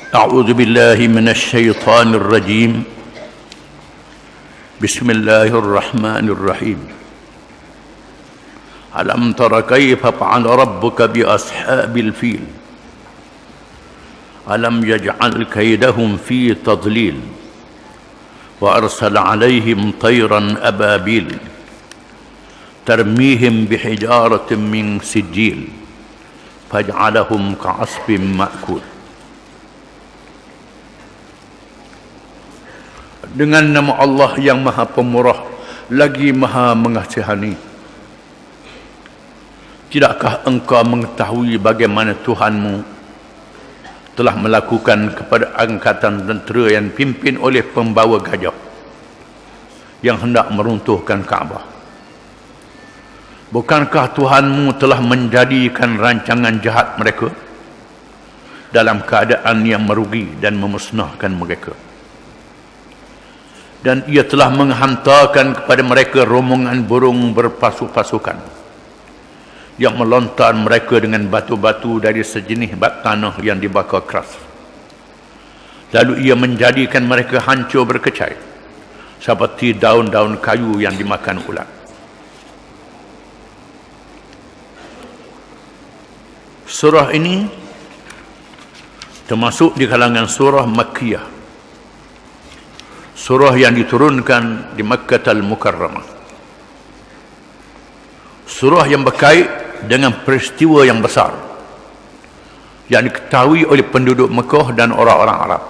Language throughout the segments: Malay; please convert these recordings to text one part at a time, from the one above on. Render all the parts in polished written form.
أعوذ بالله من الشيطان الرجيم بسم الله الرحمن الرحيم ألم تر كيف فعل ربك بأصحاب الفيل ألم يجعل كيدهم في تضليل وأرسل عليهم طيرا أبابيل ترميهم بحجارة من سجيل فجعلهم كعصف مأكول. Dengan nama Allah yang Maha Pemurah lagi Maha Mengasihani. Tidakkah engkau mengetahui bagaimana Tuhanmu telah melakukan kepada angkatan tentera yang dipimpin oleh pembawa gajah yang hendak meruntuhkan Kaabah? Bukankah Tuhanmu telah menjadikan rancangan jahat mereka dalam keadaan yang merugi dan memusnahkan mereka? Dan ia telah menghantarkan kepada mereka rombongan burung berpasukan yang melontar mereka dengan batu-batu dari sejenis bat tanah yang dibakar keras. Lalu ia menjadikan mereka hancur berkecai seperti daun-daun kayu yang dimakan ulat. Surah ini termasuk di kalangan surah Makkiyah, surah yang diturunkan di Makkah Al-Mukarramah, surah yang berkait dengan peristiwa yang besar yang diketahui oleh penduduk Mekah dan orang-orang Arab.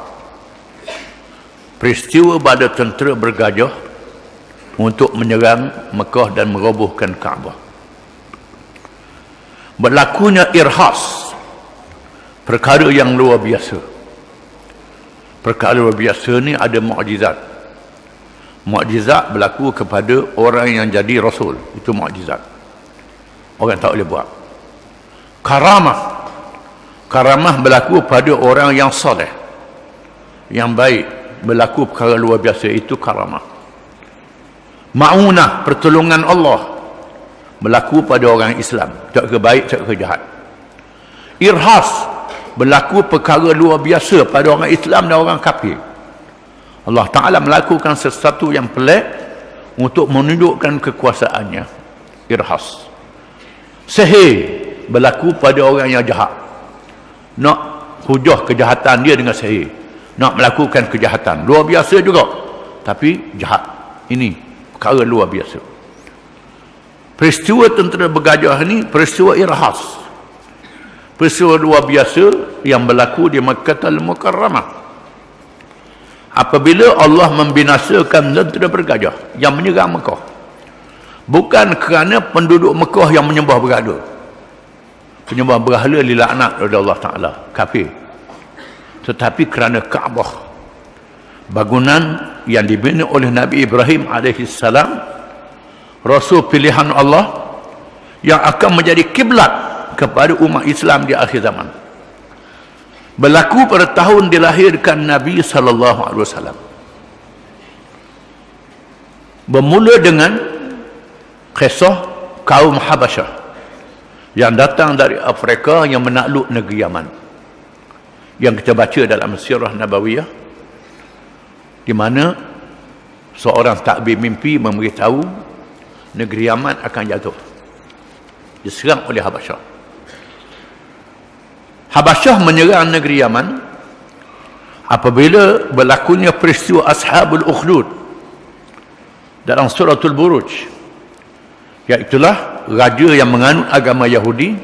Peristiwa pada tentera bergajah untuk menyerang Mekah dan merobohkan Kaabah. Berlakunya irhas, perkara yang luar biasa. Perkara luar biasa ni ada mukjizat. Mukjizat berlaku kepada orang yang jadi rasul, itu mukjizat. Orang tak boleh buat. Karamah, karamah berlaku pada orang yang soleh, yang baik, berlaku perkara luar biasa, itu karamah. Ma'unah, pertolongan Allah, berlaku pada orang Islam, tak ke baik, tak ke jahat. Irhas, berlaku perkara luar biasa pada orang Islam dan orang kafir. Allah Ta'ala melakukan sesuatu yang pelik untuk menunjukkan kekuasaannya. Irhas. Sihir berlaku pada orang yang jahat, nak hujah kejahatan dia dengan sihir, nak melakukan kejahatan luar biasa juga, tapi jahat. Ini perkara luar biasa. Peristiwa tentera bergajah ini peristiwa irhas, peristiwa luar biasa yang berlaku di Makkah Al-Mukarramah. Apabila Allah membinasakan tentera bergajah yang menyerang Mekah, bukan kerana penduduk Mekah yang menyembah berhala. Penyembah berhala dilaknat oleh Allah Ta'ala, kafir. Tetapi kerana Kaabah, bangunan yang dibina oleh Nabi Ibrahim AS, Rasul pilihan Allah yang akan menjadi kiblat kepada umat Islam di akhir zaman. Berlaku pada tahun dilahirkan Nabi SAW. Bermula dengan kisah kaum Habasyah yang datang dari Afrika yang menakluk negeri Yaman, yang kita baca dalam sirah Nabawiyah, di mana seorang takbir mimpi memberitahu negeri Yaman akan jatuh, diserang oleh Habasyah. Habasyah menyerang negeri Yaman apabila berlakunya peristiwa Ashabul Ukhdud dalam suratul Buruj, iaitulah raja yang menganut agama Yahudi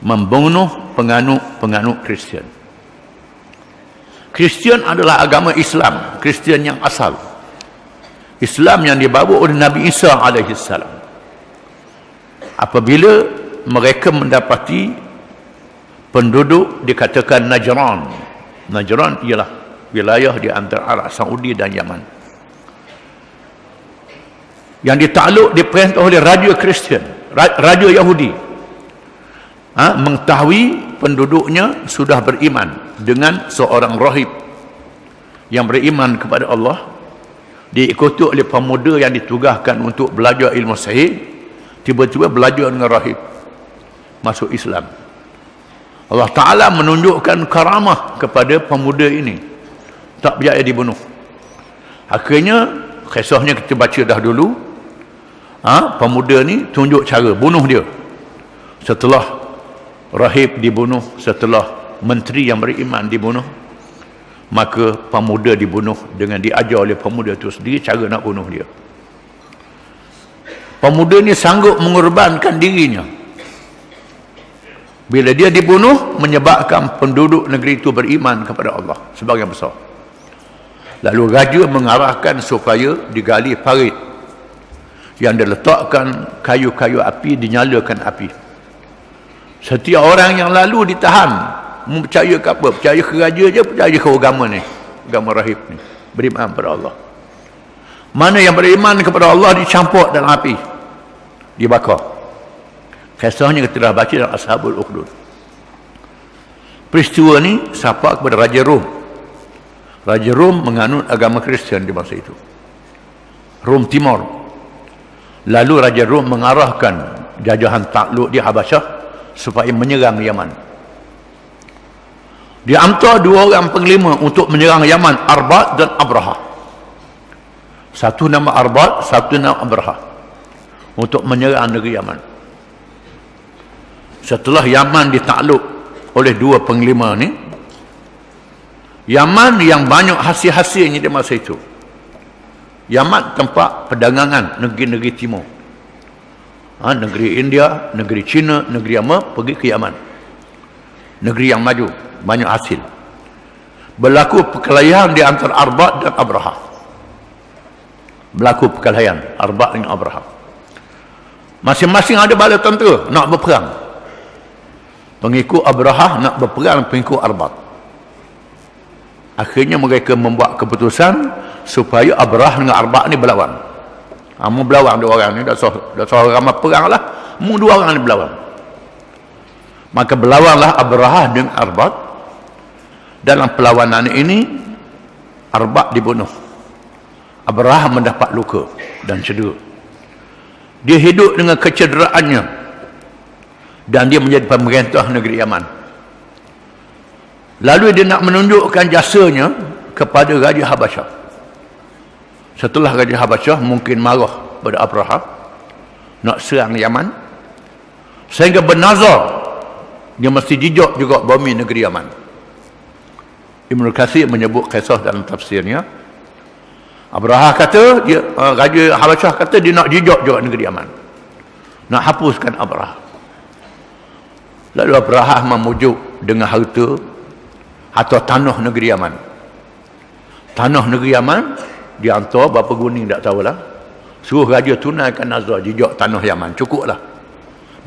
membunuh penganut Kristian. Kristian adalah agama Islam, Kristian yang asal, Islam yang dibawa oleh Nabi Isa AS. Apabila mereka mendapati penduduk dikatakan Najran. Najran ialah wilayah di antara Arab Saudi dan Yaman, yang ditakluk, diperintah oleh raja Kristian, raja Yahudi, mengetahui penduduknya sudah beriman dengan seorang rahib yang beriman kepada Allah, diikuti oleh pemuda yang ditugaskan untuk belajar ilmu sihir, tiba-tiba belajar dengan rahib, masuk Islam. Allah Ta'ala menunjukkan karamah kepada pemuda ini, tak berjaya dibunuh. Akhirnya kisahnya kita baca dah dulu. Pemuda ni tunjuk cara bunuh dia. Setelah rahib dibunuh, setelah menteri yang beriman dibunuh, maka pemuda dibunuh dengan diajar oleh pemuda itu sendiri cara nak bunuh dia. Pemuda ni sanggup mengorbankan dirinya. Bila dia dibunuh, menyebabkan penduduk negeri itu beriman kepada Allah sebagian besar. Lalu raja mengarahkan supaya digali parit yang diletakkan kayu-kayu api, dinyalakan api. Setiap orang yang lalu ditahan. Percaya ke apa? Percaya ke raja je, percaya ke agama ni, agama rahib ni, beriman kepada Allah. Mana yang beriman kepada Allah dicampur dalam api, dibakar. Kisahnya kita dah baca dalam Ashabul Ukhdud. Peristiwa ni sapa kepada Raja Rom. Raja Rom menganut agama Kristian di masa itu, Rom Timur. Lalu Raja Rom mengarahkan jajahan takluk di Habasyah supaya menyerang Yaman. Dia hantar dua orang panglima untuk menyerang Yaman, Arbad dan Abraha. Satu nama Arbad, satu nama Abraha, untuk menyerang negeri Yaman. Setelah Yaman ditakluk oleh dua panglima ni, Yaman yang banyak hasil-hasilnya di masa itu, Yaman tempat perdagangan negeri-negeri timur, negeri India, negeri China, negeri apa, pergi ke Yaman, negeri yang maju, banyak hasil. Berlaku perkelahian di antara Arbad dan Abraha. Berlaku perkelahian Arbad dengan Abraha. Masing-masing ada bala tentera nak berperang. Pengikut Abraha nak berperang pengikut Arbad. Akhirnya mereka membuat keputusan supaya Abraha dengan Arbad ni berlawan. Mu berlawan dua orang ni, dah seorang ramai perang lah, mu dua orang ni berlawan. Maka berlawanlah Abraha dengan Arbad. Dalam perlawanan ini Arbad dibunuh, Abraha mendapat luka dan cedera. Dia hidup dengan kecederaannya dan dia menjadi pemerintah negeri Yaman. Lalu dia nak menunjukkan jasanya kepada Raja Habasyah. Setelah Raja Habasyah mungkin marah pada Abraha, nak serang Yaman, sehingga bernazar dia mesti jejak juga bumi negeri Yaman. Ibn Katsir menyebut kisah dalam tafsirnya. Abraha kata, Raja Habasyah kata dia nak jejak juga negeri Yaman, nak hapuskan Abraha. Lalu Abraha memujuk dengan harta atau tanah negeri Yaman. Tanah negeri Yaman dia hantar berapa guning tak tahulah. Suruh raja tunaikan nazar jejak tanah Yaman, cukuplah.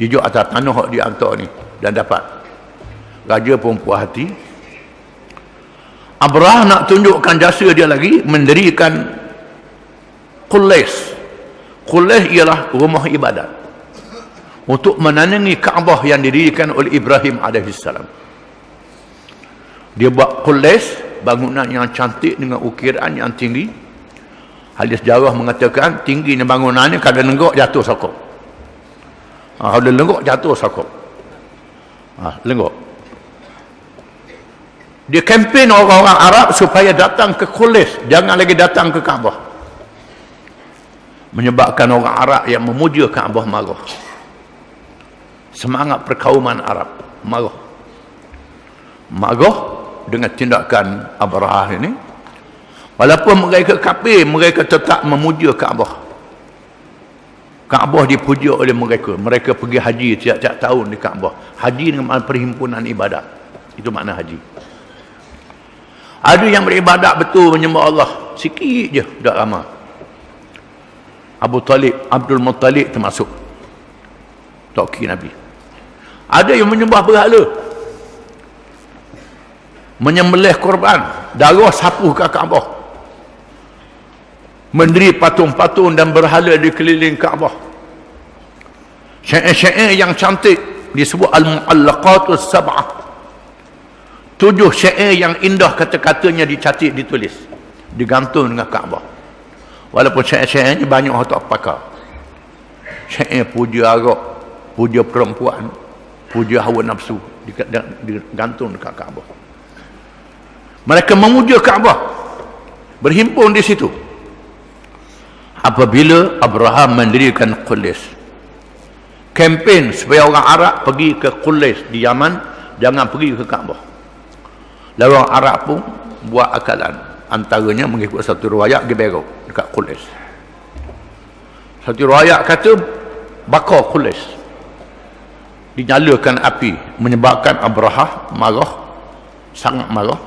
Jejak atas tanah yang dia hantar ni dan dapat. Raja pun puas hati. Abraha nak tunjukkan jasa dia lagi, mendirikan Qulais. Qulais ialah rumah ibadat untuk menandingi Kaabah yang didirikan oleh Ibrahim AS. Dia buat Qulais, bangunan yang cantik dengan ukiran yang tinggi. Ahli sejarah mengatakan tingginya bangunan ni kalau lenggok jatuh sokok. Kalau lenggok jatuh sokok. Lenggok. Dia kempen orang-orang Arab supaya datang ke Qulais, jangan lagi datang ke Kaabah. Menyebabkan orang Arab yang memuja Kaabah marah. Semangat perkauman Arab marah. Marah dengan tindakan Abraha ini. Walaupun mereka kafir, mereka tetap memuja Kaabah. Kaabah dipuja oleh mereka. Mereka pergi haji tiap-tiap tahun di Kaabah. Haji dengan makna perhimpunan ibadat. Itu makna haji. Ada yang beribadat betul menyembah Allah, sikit je, tak ramai. Abdul Muttalib termasuk toki Nabi. Ada yang menyembah berhala, menyembelih korban, darah sapu ke Kaabah, mendiri patung-patung dan berhala di keliling Kaabah. Syair-syair yang cantik disebut Al-Mu'allaqatus Sab'ah. 7 syair yang indah kata-katanya dicatat, ditulis, digantung dengan Kaabah. Walaupun syair-syair ni banyak orang tak pakar. Syair puja Arab, puja perempuan, puja hawa nafsu, digantung dekat Kaabah. Mereka memuja Kaabah, berhimpun di situ. Apabila Abraham mendirikan Qulais, kempen supaya orang Arab pergi ke Qulais di Yaman, jangan pergi ke Kaabah. Lalu orang Arab pun buat akalan, antaranya mengikut satu riwayat di Beirut dekat Qulais. Satu riwayat kata bakar Qulais, dinyalakan api, menyebabkan Abraham marah, sangat marah,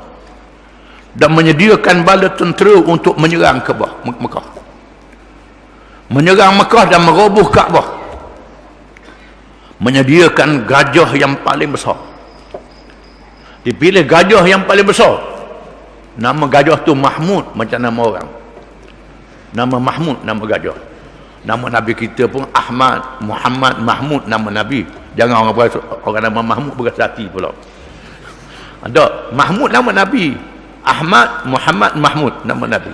dan menyediakan bala tentera untuk menyerang Mekah, menyerang Mekah dan meroboh Kaabah, menyediakan gajah yang paling besar. Dipilih gajah yang paling besar, nama gajah tu Mahmud, macam nama orang, nama Mahmud, nama gajah. Nama Nabi kita pun Ahmad, Muhammad, Mahmud, nama Nabi. Jangan orang nama Mahmud beras hati pula. Ada Mahmud nama Nabi, Ahmad, Muhammad, Mahmud nama Nabi.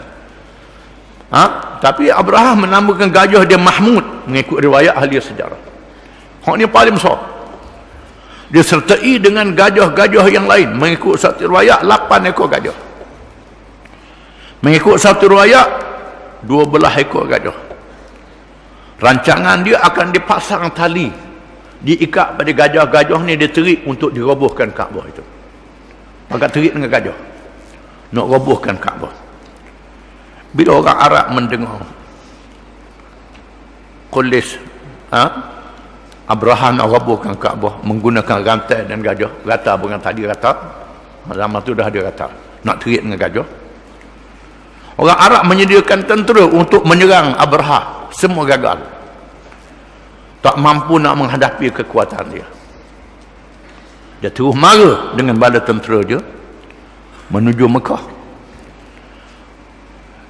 Tapi Abraham menamakan gajah dia Mahmud mengikut riwayat ahli sejarah. Hak ni paling besar. Dia sertai dengan gajah-gajah yang lain. Mengikut satu riwayat 8 ekor gajah. Mengikut satu riwayat 12 ekor gajah. Rancangan dia akan dipasang tali, diikat pada gajah-gajah ni, dia terik untuk dirobohkan Kaabah itu. Agak terik dengan gajah nak robohkan Kaabah. Bila orang Arab mendengar Qulais, Abraham nak robohkan Kaabah menggunakan rantai dan gajah, rata bukan tadi rata, zaman tu dah ada rata, nak terik dengan gajah. Orang Arab menyediakan tentera untuk menyerang Abraham, semua gagal, tak mampu nak menghadapi kekuatan dia. Dia terus marah dengan bala tentera dia menuju Mekah,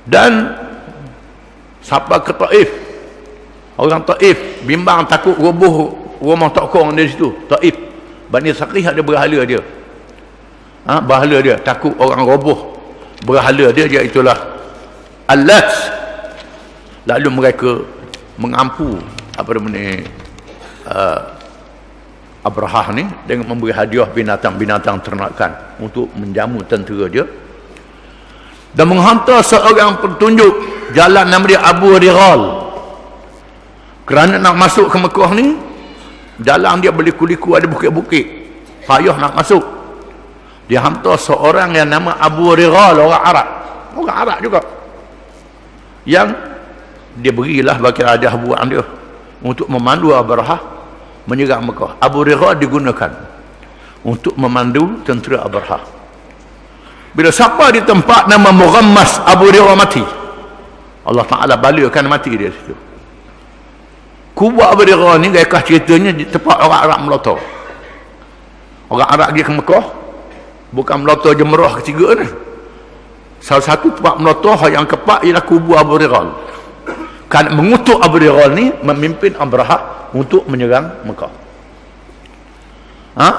dan sampai ke Taif. Orang Taif bimbang, takut roboh rumah tokong di situ. Taif, Bani Saqif ada berhala dia, berhala dia, takut orang roboh berhala dia, iaitulah Al-Lat. Lalu mereka mengampu Abraham ni dengan memberi hadiah binatang-binatang ternakan untuk menjamu tentera dia, dan menghantar seorang petunjuk jalan nama dia Abu Righal. Kerana nak masuk ke Mekah ni, jalan dia berliku-liku, ada bukit-bukit, payah nak masuk. Dia hantar seorang yang nama Abu Righal, orang Arab juga, yang dia berilah bagi raja buat dia untuk memandu Abraham menyerang Mekah. Abu Righal digunakan untuk memandu tentera Abraham. Bila siapa di tempat nama Mughammas, Abu Righal mati, Allah Ta'ala balakan mati dia situ. Kubur Abu Righal ni gaya ceritanya di tempat orang Arab melotong. Orang Arab pergi ke Mekah bukan melotong jemrah ketiga ni. Salah satu tempat melotong yang keempat ialah kubur Abu Righal. Kan mengutuk Abu Righal ni memimpin Abraham untuk menyerang Mekah.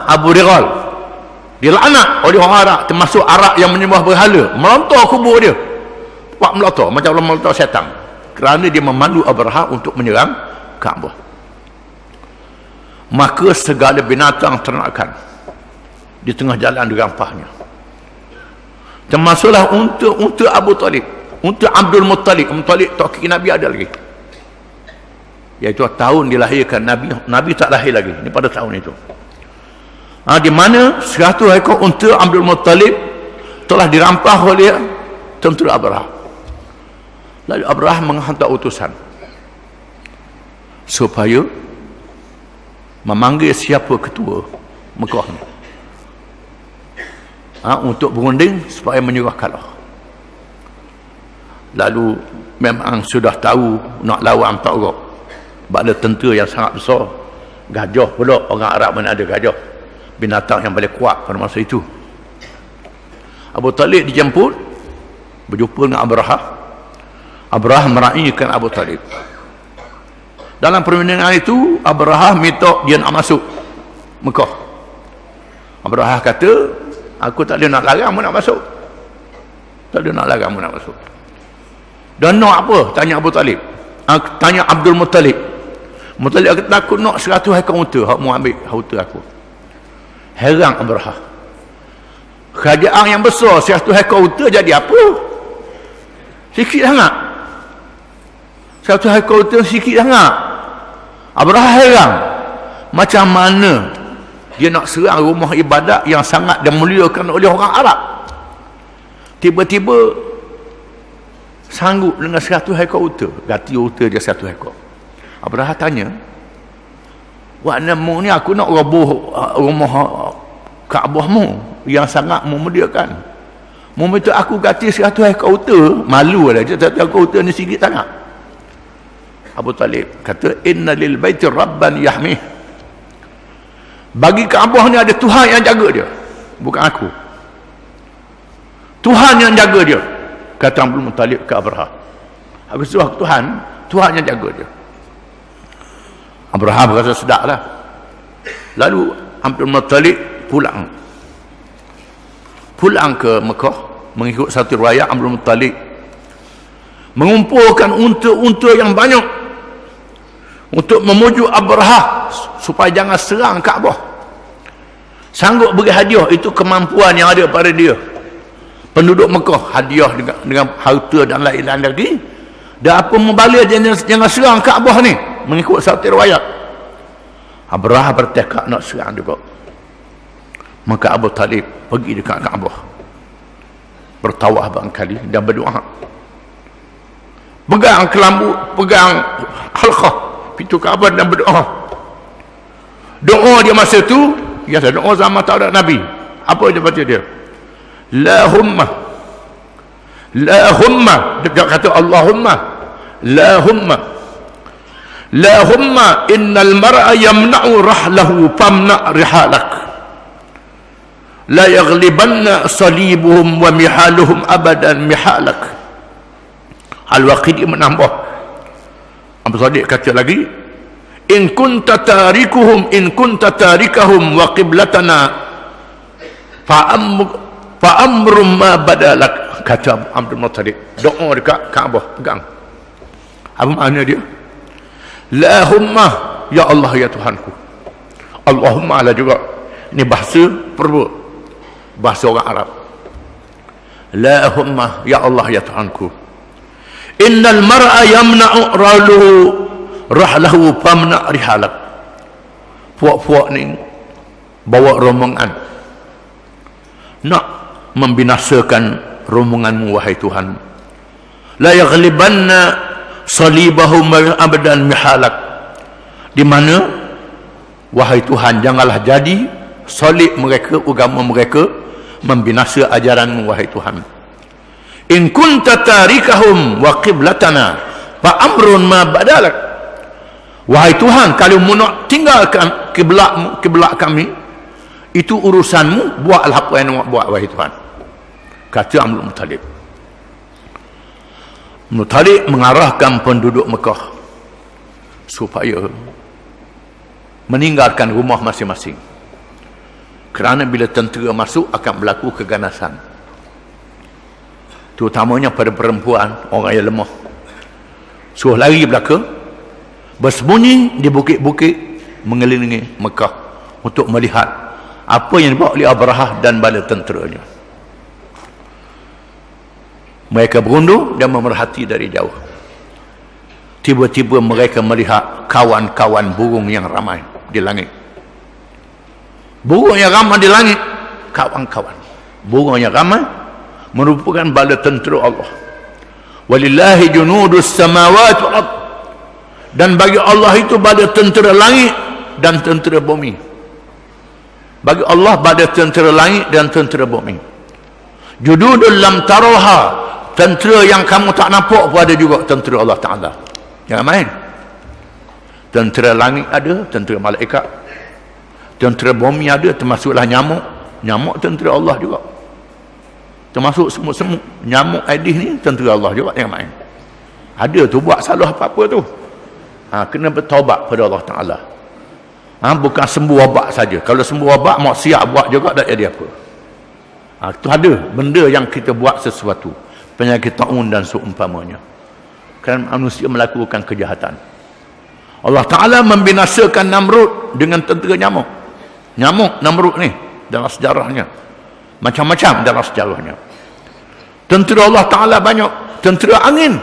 Abu Righal dilaknat oleh orang Arab, termasuk Arab yang menyembah berhala, melontar kubur dia, tempat melontar macam orang melontar syaitan, kerana dia memandu Abraham untuk menyerang Kaabah. Maka segala binatang ternakan di tengah jalan dirampahnya, termasuklah unta Abu Talib, unta Abdul Muttalib. Muttalib tok kaki Nabi ada lagi, iaitu tahun dilahirkan Nabi tak lahir lagi, ini pada tahun itu. Di mana 100 ekor unta Abdul Muttalib telah dirampah oleh tentera Abraham. Lalu Abraham menghantar utusan supaya memanggil siapa ketua Mekah ni, untuk berunding supaya menyerah kalah. Lalu memang sudah tahu nak lawan tak orang, bala tentera yang sangat besar, gajah pula. Orang Arab mana ada gajah, binatang yang paling kuat pada masa itu. Abu Talib dijemput, berjumpa dengan Abraham. Abraham meraihkan Abu Talib. Dalam perundingan itu, Abraham minta dia nak masuk Mekah. Abraham kata, aku tak ada nak larang mu nak masuk, tak ada nak larang mu nak masuk. Dan nak apa? Tanya Abu Talib, tanya Abdul Muttalib. Muttalib kata, aku nak 100 ekor unta, hak mu ambil unta aku. Herang Abraha. Kerajaan yang besar 100 ekor unta jadi apa? Sikit sangat. 100 ekor unta sikit sangat. Abraha herang. Macam mana dia nak serang rumah ibadat yang sangat dimuliakan oleh orang Arab? Tiba-tiba sanggup dengan 100 ekor unta. Ganti unta dia 100 ekor. Abraha tanya, "Wak namu ni aku nak roboh rumah Kaabahmu yang sangat memuliakan. Mu minta aku ganti 100 ekor unta?" Malu lah, 100 ekor unta ni sikit sangat. Abu Talib kata, "Inna lil baiti rabban yahmih." Bagi Kaabah ni ada Tuhan yang jaga dia, bukan aku. Tuhan yang jaga dia, kata Abdul Muttalib ke Abraha. Aku suruh Tuhan, Tuhan yang jaga dia. Abraha berasa sedaplah. Lalu Abdul Muttalib pulang ke Mekah. Mengikut satu riwayat, Abdul Muttalib mengumpulkan unta-unta yang banyak untuk memujuk Abraha supaya jangan serang Kaabah. Sanggup beri hadiah. Itu kemampuan yang ada pada dia. Penduduk Mekah hadiah dengan harta dan lain-lain lagi. Dan apa membalik jangan serang Kaabah ni, mengikut satu riwayat. Abraha bertekad nak serang juga. Maka Abu Talib pergi dekat Kaabah, bertawaf barangkali dan berdoa. Pegang kelambu, pegang halqah pintu Kaabah dan berdoa. Doa dia masa tu, biasa doa zaman tak ada Nabi. Apa dia baca dia? Lahumma dia kata Allahumma Lahumma innal mar'a yamna'u rahlahu famna' rihalak la yaghlibanna salibuhum wa mihaluhum abadan mihalak. Al-Waqidi menambah, Abu Sadiq kata lagi, in kunta tarikahum wa qiblatana fa amrum ma badalak. Kata Abdul Muttalib, doa dekat Kaabah, pegang. Apa makna dia? Lahumma, ya Allah ya Tuhanku. Allahumma lah juga. Ini bahasa perbu, bahasa orang Arab. Lahumma, ya Allah ya Tuhanku. Innal mar'a yamna'u rahlahu famna' rihalak. Puak-puak ni bawa rombongan nak membinasakan rombonganmu, wahai Tuhan. La yaghlibanna salibahum abadan mihalak. Di mana, wahai Tuhan, janganlah jadi salib mereka, agama mereka membinasa ajaranmu, wahai Tuhan. In kunta tarikahum wa qiblatana fa amrun ma badalak. Wahai Tuhan, kalau mu nak tinggalkan kiblat kami, itu urusanmu, buatlah apa yang nak buat, wahai Tuhan. Kata Abdul Muttalib. Muttalib mengarahkan penduduk Mekah supaya meninggalkan rumah masing-masing, kerana bila tentera masuk akan berlaku keganasan, terutamanya pada perempuan, orang yang lemah. Suruh lari belaka, bersembunyi di bukit-bukit mengelilingi Mekah untuk melihat apa yang dibuat oleh Abraha dan bala tenteranya. Mereka berundur dan memerhati dari jauh. Tiba-tiba mereka melihat kawan-kawan burung yang ramai di langit. Burung yang ramai di langit, kawan-kawan burung yang ramai merupakan bala tentera Allah. Walillahi junudus samawati wal ard. Dan bagi Allah itu bala tentera langit dan tentera bumi. Bagi Allah bala tentera langit dan tentera bumi. Jududul lam taroha, tentera yang kamu tak nampak pun ada juga tentera Allah Ta'ala. Jangan main. Tentera langit ada, tentera malaikat. Tentera bumi ada, termasuklah nyamuk. Nyamuk tentera Allah juga. Termasuk semut-semut. Nyamuk Aedes ni tentera Allah juga. Jangan main. Ada tu buat salah apa-apa tu. Kena bertaubat pada Allah Ta'ala. Bukan sembuh wabak saja. Kalau sembuh wabak, maksiat buat juga tak jadi apa. Itu ada benda yang kita buat sesuatu, penyakit taun dan seumpamanya, kerana manusia melakukan kejahatan. Allah Ta'ala membinasakan Namrud dengan tentera nyamuk. Nyamuk Namrud ni dalam sejarahnya, macam-macam dalam sejarahnya. Tentera Allah Ta'ala banyak. Tentera angin,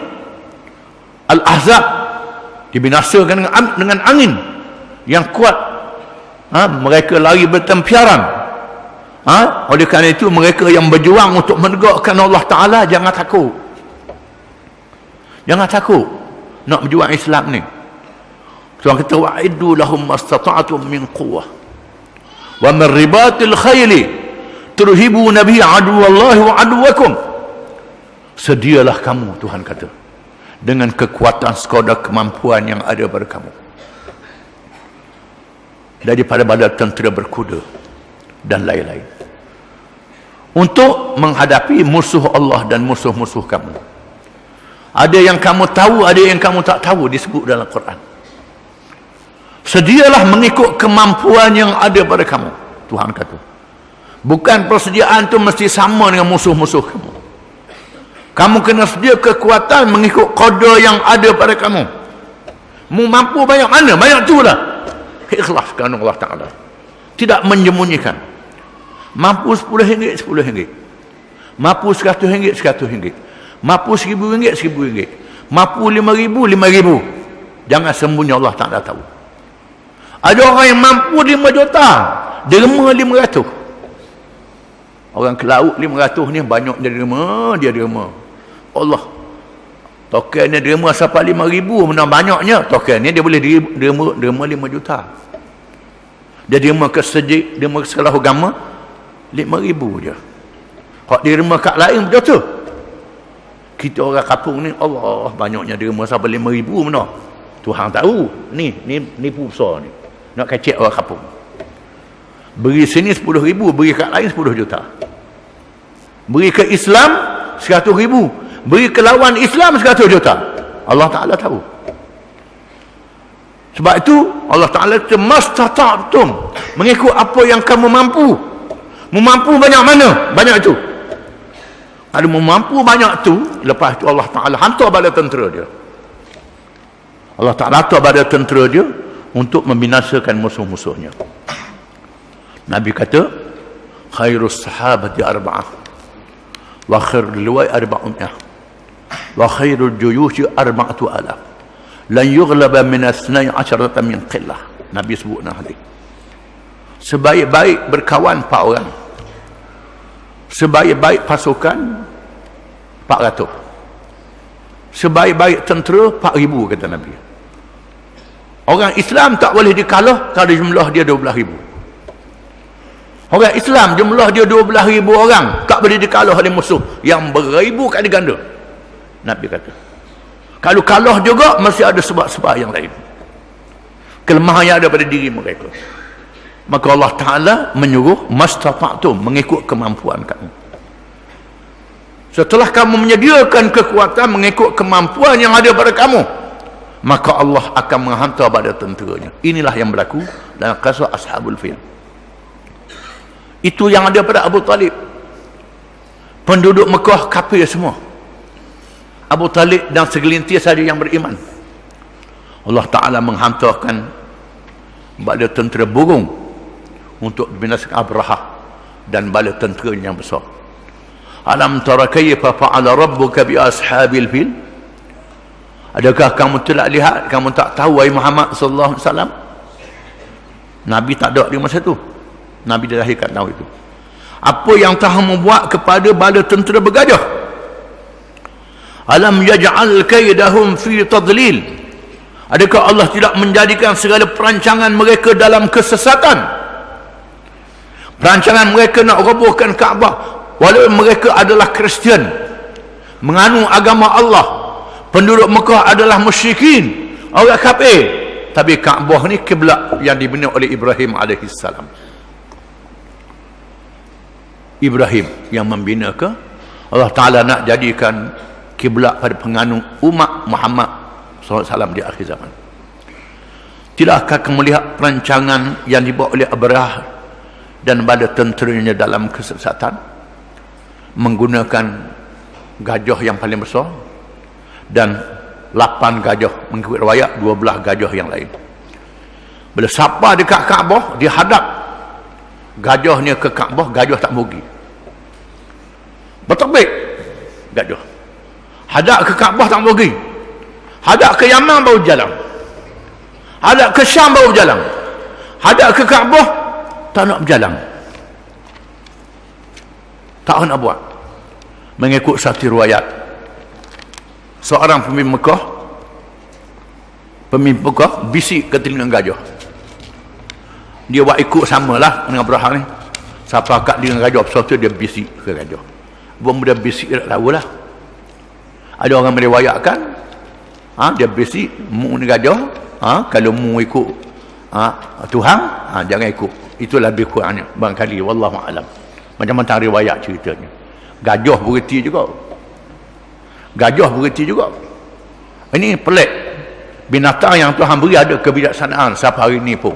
Al-Ahzab, dibinasakan dengan angin yang kuat. Mereka lari bertempiaran. Oleh kerana itu mereka yang berjuang untuk menegakkan Allah Ta'ala, jangan takut. Jangan takut nak berjuang Islam ni. Tuhan kata wa'iddu lahum mastata'tum min quwwah wa min ribatil khayli turhibuna bihi aduwallahi wa aduwakum. Sedialah kamu, Tuhan kata, dengan kekuatan sekadar kemampuan yang ada pada kamu, daripada bala tentera berkuda dan lain-lain, untuk menghadapi musuh Allah dan musuh-musuh kamu. Ada yang kamu tahu, ada yang kamu tak tahu, disebut dalam Quran. Sedialah mengikut kemampuan yang ada pada kamu, Tuhan kata. Bukan persediaan tu mesti sama dengan musuh-musuh kamu. Kamu kena sedia kekuatan mengikut qadar yang ada pada kamu. Mu mampu banyak mana, banyak tu lah. Ikhlas kerana Allah Ta'ala, tidak menyembunyikan. Mampu RM10, RM10. Mampu RM100, RM100. Mampu RM1,000, RM1,000. Mampu RM5,000, RM5,000. Jangan sembunyi, Allah Ta'ala tahu. Ada orang yang mampu 5 juta, derma 500. Orang ke laut 500 ni banyak dia derma. Allah, token ni derma sampai 5,000, mana banyaknya. Token ni dia boleh derma 5 juta. Dia derma ke sejik, derma ke sekolah agama 5,000 je. Kalau derma kat lain betul tu. Kita orang kampung ni, Allah, banyaknya derma sampai 5,000 mana. Tuhan tahu. Ni nipu besar ni. Nak kacik orang kampung. Beri sini 10,000, beri kat lain 10 juta. Beri ke Islam 100,000, beri ke lawan Islam 100 juta. Allah Ta'ala tahu. Sebab itu Allah Ta'ala kata mastata'tum, mengikut apa yang kamu mampu. Memampu banyak mana? Banyak itu. Kalau memampu banyak tu, lepas itu Allah Ta'ala hantar bala tentera dia. Allah Ta'ala hantar bala tentera dia untuk membinasakan musuh-musuhnya. Nabi kata khairus sahabati arba'ah wa khairul liwa'i arba'um'ah wa khairul juyushi arba'atu alaf lan yughlaba min asnai asharata min qillah. Nabi sebut hadis. Sebaik-baik berkawan 4 orang, sebaik-baik pasukan 400, sebaik-baik tentera 4,000, kata Nabi. Orang Islam tak boleh dikalah kalau jumlah dia 12,000. Orang Islam jumlah dia 12,000 orang, tak boleh dikalah oleh musuh yang beribu kali ganda. Nabi kata, kalau kalah juga masih ada sebab-sebab yang lain, kelemahan yang ada pada diri mereka. Maka Allah Ta'ala menyuruh mastata'tum, mengikut kemampuan kamu. Setelah kamu menyediakan kekuatan mengikut kemampuan yang ada pada kamu, maka Allah akan menghantar pada tenteranya. Inilah yang berlaku dalam kisah Ashabul Fil. Itu yang ada pada Abu Talib. Penduduk Mekah kafir semua. Abu Talib dan segelintir saja yang beriman. Allah Ta'ala menghantarkan bala tentera burung untuk binasakan Abrahah dan bala tentera yang besar. Alam tara kayfa fa'ala rabbuka bi ashabil fil? Adakah kamu tidak lihat, kamu tak tahu wahai Muhammad sallallahu alaihi wasallam? Nabi tak ada di masa itu. Nabi dilahirkan tahu itu. Apa yang Tuhan membuat kepada bala tentera bergajah? Alam yaj'al kaidahum fi tadlil? Adakah Allah tidak menjadikan segala perancangan mereka dalam kesesatan? Perancangan mereka nak robohkan Kaabah, walaupun mereka adalah Kristian, menganut agama Allah. Penduduk Mekah adalah musyrikin, orang kafir, tapi Kaabah ni kiblat yang dibina oleh Ibrahim alaihissalam. Ibrahim yang membina ke, Allah Ta'ala nak jadikan kiblat pada penganut umat Muhammad SAW di akhir zaman. Tidakkah kamu melihat perancangan yang dibuat oleh Abrahah dan bala tenteranya dalam kesesatan, menggunakan gajah yang paling besar dan 8 gajah, mengikut riwayat 12 gajah yang lain. Bila sampai dekat Kaabah, dia hadap gajahnya ke Kaabah, gajah tak mau pergi. Berterbit gajah. Hadap ke Kaabah tak mau pergi. Hadap ke Yaman baru jalan. Hadap ke Syam baru jalan. Hadap ke Kaabah tak nak berjalan. Tak nak buat. Mengikut satu riwayat, seorang pemimpin Mekah bisik ke telinga gajah. Dia buat ikut samalah dengan Abraham ni. Siapa kat dengan gajah besar tu, dia bisik ke gajah. Dia bisik tak tahulah. Ada orang meriwayatkan, dia bisik mu ni gajah, kalau mu ikut Tuhan, jangan ikut. Itulah lebih kurangnya barangkali, wallahu alam. Macam-macam riwayat ceritanya. Gajah berhenti juga. Ini pelik. Binatang yang Tuhan beri ada kebijaksanaan sampai hari ini pun.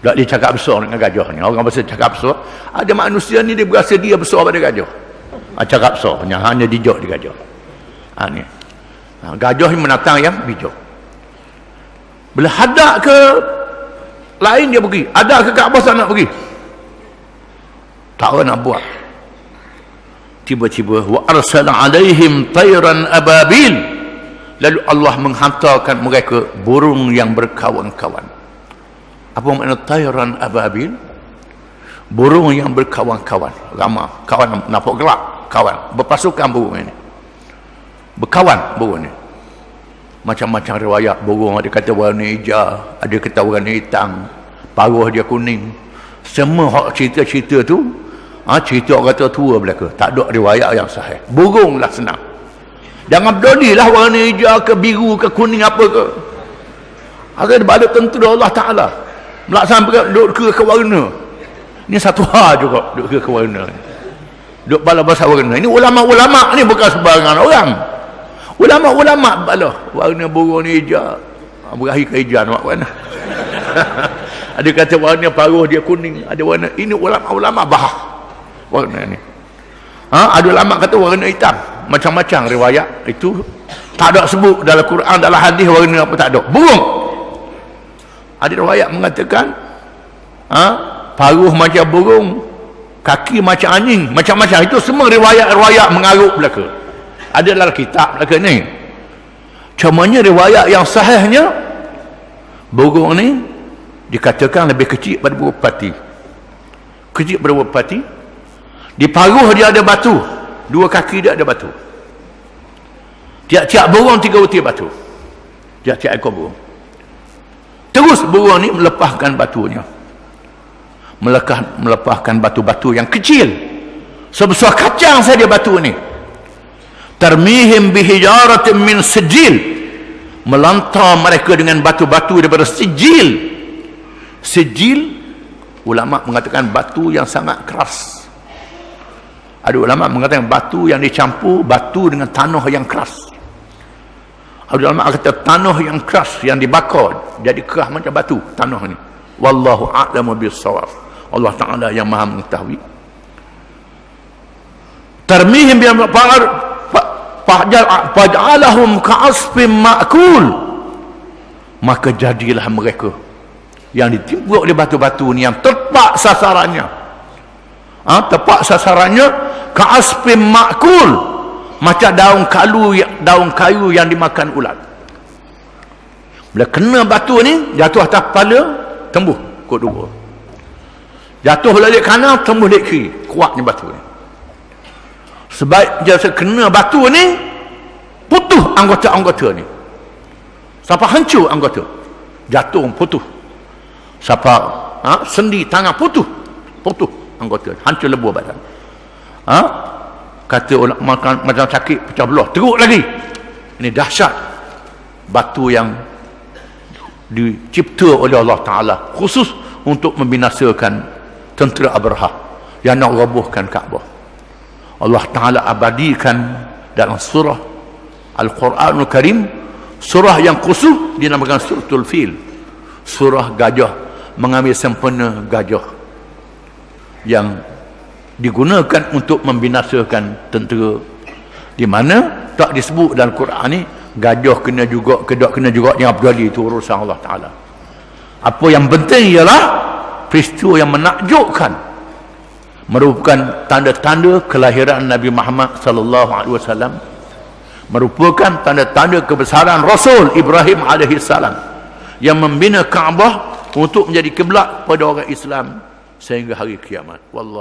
Tak dia cakap besar dengan gajah ni. Orang besar cakap besar. Ada manusia ni dia berasa dia besar pada gajah. Cakap besar. Hanya dijak di gajah. Ni. Gajah ni binatang yang bijak. Bila hadap ke lain dia pergi. Hadap ke Kaabah tak nak pergi. Tak nak buat. Tiba-tiba wa arsala alaihim tayran ababil, lalu Allah menghantarkan mereka burung yang berkawan-kawan. Apa makna tayran ababil? Burung yang berkawan-kawan, ramai kawan, nampak gelap, kawan berpasukan burung ini, berkawan burung ini. Macam-macam riwayat burung, ada kata warna hijau, ada kata warna hitam, paruh dia kuning. Semua cerita-cerita tu cerita orang tua belaka, tak ada riwayat yang sahih. Burung lah senang. Jangan peduli lah warna hijau ke biru ke kuning apa ke. Ada balik tentera Allah Ta'ala melaksanakan duduk ke warna. Ini satu hal juga duduk ke warna. Duduk bala bahasa warna. Ini ulama-ulama ni bukan sebarangan orang. Ulama-ulama bala warna burung ni hijau. Berakhir ke hijau nak warna. Ada kata warna paruh dia kuning, ada warna. Ini ulama-ulama bahas warna ni. Ada ulama kata warna hitam. Macam-macam riwayat itu tak ada sebut dalam Quran, dalam hadis warna apa tak ada. Burung. Ada riwayat mengatakan paruh macam burung, kaki macam anjing, macam-macam. Itu semua riwayat-riwayat mengarut belaka. Ada dalam kitab belaka ni. Cumanya riwayat yang sahihnya burung ni dikatakan lebih kecil pada burung pati. Kecil pada burung pati. Di paruh dia ada batu, dua kaki dia ada batu. Tiap-tiap burung 3 butir batu. Tiap-tiap ekor burung. Terus burung ni melepaskan batunya. Melepaskan batu-batu yang kecil. Sebesar kacang saja batu ni. Tarmihim bihijaratin min sijil. Melantar mereka dengan batu-batu daripada sijil. Sijil, ulama mengatakan batu yang sangat keras. Ada ulama mengatakan batu yang dicampur batu dengan tanah yang keras. Ada ulama kata tanah yang keras yang dibakar jadi keras macam batu tanah ni. Wallahu a'lamu bis-shawab. Allah Taala yang Maha mengetahui. Tarmihim bil faj'alahum ka'asfin ma'kul. Maka jadilah mereka yang ditimpa oleh batu-batu ni yang tepat sasarannya. Tepat sasarannya ka'asfin ma'kul, macam daun kayu yang dimakan ulat. Bila kena batu ni jatuh atas kepala, tembuh kot dua. Jatuh balik kanan, tembuh balik kiri. Kuatnya batu ni. Sebab jasa kena batu ni putus anggota-anggota ni. Siapa hancur anggota, jatuh putus. Siapa sendi tangan putus anggota, hancur lebur badan. Kata orang macam sakit pecah belah, teruk lagi. Ini dahsyat batu yang dicipta oleh Allah Ta'ala khusus untuk membinasakan tentera Abraha yang nak robohkan Kaabah. Allah Ta'ala abadikan dalam surah Al-Quranul Karim, surah yang khusus dinamakan Suratul Fil, surah gajah, mengambil sempena gajah yang digunakan untuk membinasakan tentera, di mana tak disebut dalam Quran ni gajah kena juga, kedak kena juga, yang peduli itu urusan Allah Ta'ala. Apa yang penting ialah peristiwa yang menakjubkan merupakan tanda-tanda kelahiran Nabi Muhammad sallallahu alaihi wasallam, merupakan tanda-tanda kebesaran Rasul Ibrahim alaihi salam yang membina Kaabah untuk menjadi kiblat pada orang Islam sehingga hari kiamat. Wallah.